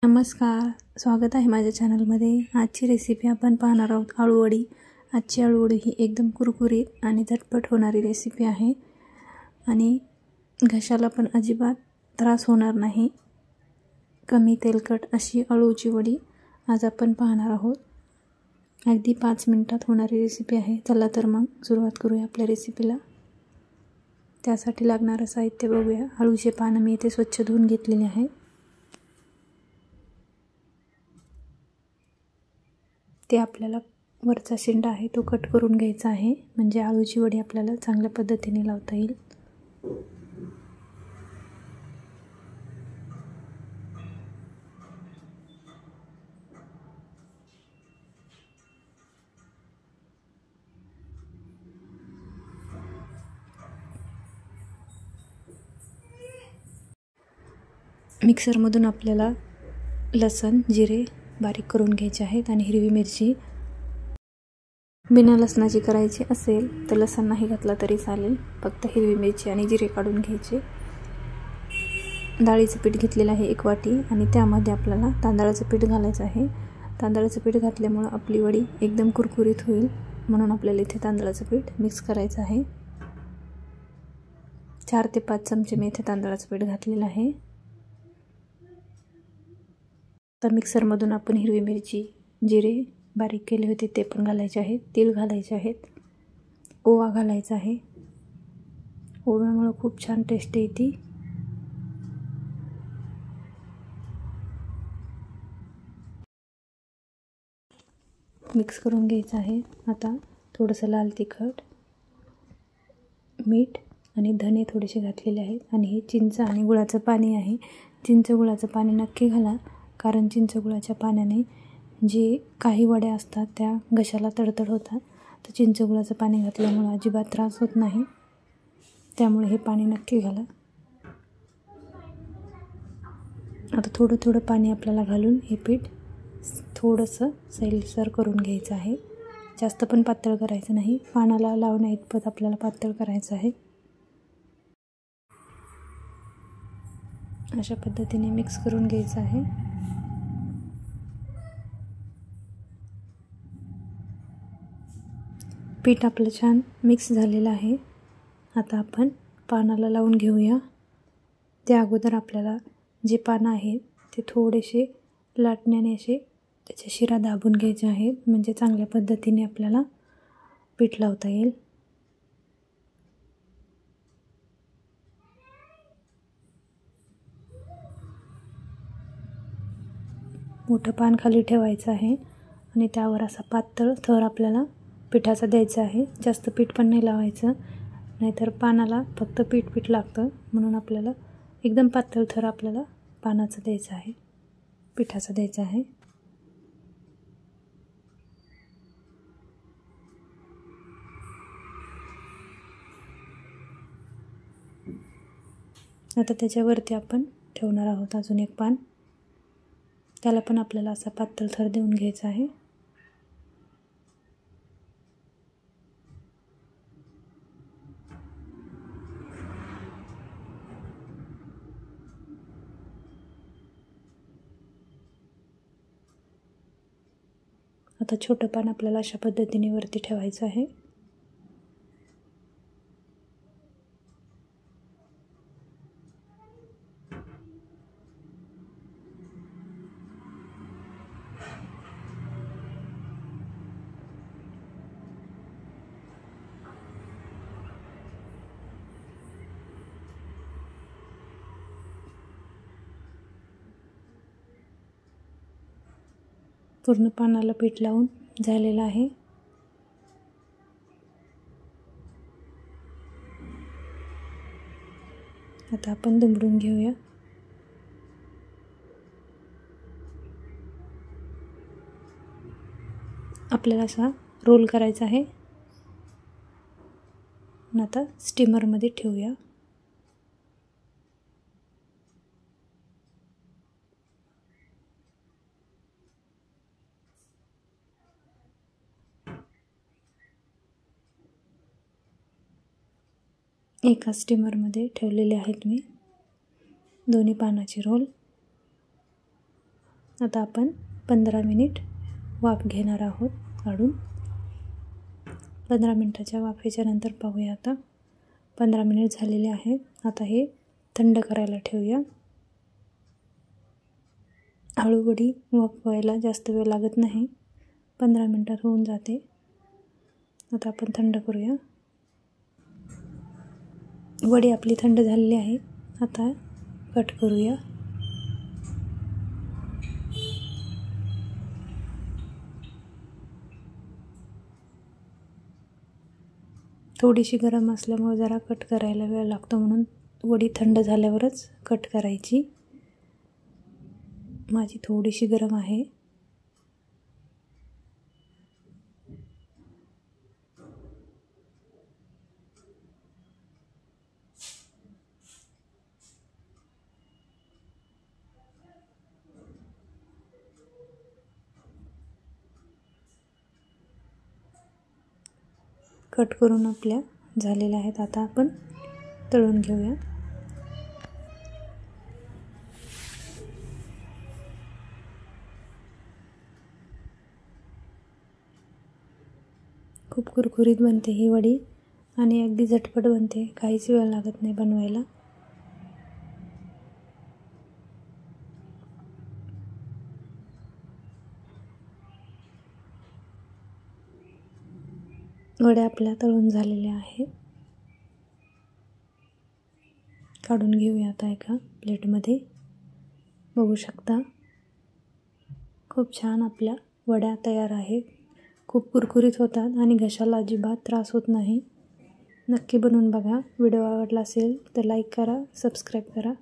नमस्कार, स्वागत आहे माझ्या चॅनलमध्ये। आजची रेसिपी आपण पाहणार आहोत आळूवडी। आजची आळूवडी ही एकदम कुरकुरीत आणि झटपट होणारी रेसिपी आहे आणि घशाला पण अजिबात त्रास होणार नाही। कमी तेलकट अशी आळूची वडी आज आपण पाहणार आहोत। अगदी 5 मिनिटात होणारी रेसिपी आहे। चला तर मग सुरुवात करूया आपल्या रेसिपीला। त्यासाठी लागणारे साहित्य बघूया। आळूचे पानं मी इथे स्वच्छ धुवून घेतलेले आहे। ते आपल्याला वरचा शेंडा आहे तो कट करून घ्यायचा आहे, म्हणजे आळूची वडी आपल्याला चांगल्या पद्धतीने लावता येईल। मिक्सरमधून आपल्याला लसूण जिरे बारीक करून घ्यायचे आहेत आणि हिरवी मिरची बिना लसणाची करायची असेल तर लसूण नाही घातला तरी चालेल, फक्त हिरवी मिरची आणि जिरे काढून घ्यायचे। डाळीचं पीठ घेतलेलं आहे 1 वाटी आणि त्यामध्ये आपल्याला तांदळाचं पीठ घालायचं आहे। तांदळाचं पीठ घातल्यामुळे आपली वडी एकदम कुरकुरीत होईल, म्हणून आपल्याला इथे तांदळाचं पीठ मिक्स करायचं आहे। 4 ते 5 चमचे मी इथे तांदळाचं पीठ घातलेलं आहे। आता मिक्सरमधून आपण हिरवी मिरची जिरे बारीक केले होते ते पण घालायचे आहेत। तीळ घालायचे आहेत, ओवा घालायचा आहे। ओव्यामुळे खूप छान टेस्ट येते। मिक्स करून घ्यायचं आहे। आता थोडंसं लाल तिखट, मीठ आणि धने थोडेसे घातलेले आहेत आणि हे चिंच आणि गुळाचं पाणी आहे। चिंच गुळाचं पाणी नक्की घाला, कारण चिंच गुळाच्या पाण्याने जे काही वड्या असतात त्या घशाला तडतड होतात, तर चिंच गुळाचं पाणी घातल्यामुळे अजिबात त्रास होत नाही, त्यामुळे हे पाणी नक्की घाला। आता थोडं थोडं पाणी आपल्याला घालून हे पीठ थोडंसं सैलसर करून घ्यायचं आहे। जास्त पण पातळ करायचं नाही, पानाला लावण्या इतपत आपल्याला पातळ करायचं आहे। अशा पद्धतीने मिक्स करून घ्यायचं आहे। पीठ आपलं छान मिक्स झालेलं आहे। आता आपण पानाला लावून घेऊया। त्या अगोदर आपल्याला जे पानं आहेत ते थोडेसे लाटण्याने असे त्याच्या शिरा दाबून घ्यायचे आहेत, म्हणजे चांगल्या पद्धतीने आपल्याला पीठ लावता येईल। मोठं पान खाली ठेवायचं आहे आणि त्यावर असा पातळ थर आपल्याला पिठाचा द्यायचा आहे। जास्त पीठ पण नाही लावायचं, नाहीतर पानाला फक्त पीठ लागतं, म्हणून आपल्याला एकदम पातळ थर आपल्याला पानाचा द्यायचा आहे, पिठाचा द्यायचा आहे। आता त्याच्यावरती आपण ठेवणार आहोत अजून एक पान, त्याला पण आपल्याला असा पातळ थर देऊन घ्यायचा आहे। आता छोटं पान आपल्याला अशा पद्धतीने वरती ठेवायचं आहे। पूर्ण पानाला पीठ लावून झालेलं आहे। आता आपण दुमडून घेऊया। आपल्याला असा रोल करायचा आहे। आता स्टीमरमध्ये ठेवूया। एका स्टीमरमध्ये ठेवलेले आहेत मी दोन्ही पानाचे रोल। आता आपण 15 मिनिट वाफ घेणार आहोत काढून. 15 मिनिटाच्या वाफेच्या नंतर पाहूया. आता 15 मिनिट झालेले आहेत. आता हे थंड करायला ठेवूया. आळूवडी वाफवायला जास्त वेळ लागत नाही, 15 मिनिटात होऊन जाते. आता आपण थंड करूया. वडी आपली थंड झालेली आहे. आता कट करूया. थोडीशी गरम असल्यामुळे जरा कट करायला वेळ लागतो, म्हणून वडी थंड झाल्यावरच कट करायची. माझी थोडीशी गरम आहे. कट करून आपल्या झालेल्या आहेत. आता आपण तळून घेऊया. खूप कुरकुरीत बनते ही वडी आणि अगदी झटपट बनते, काहीच वेळ लागत नाही बनवायला. वड्या आपल्या तळून झालेल्या आहेत. काढून घेऊया आता एका प्लेटमध्ये. बघू शकता खूप छान आपल्या वड्या तयार आहेत. खूप कुरकुरीत होतात आणि घशाला अजिबात त्रास होत नाही. नक्की बनवून बघा. व्हिडिओ आवडला असेल तर लाईक करा, सबस्क्राईब करा.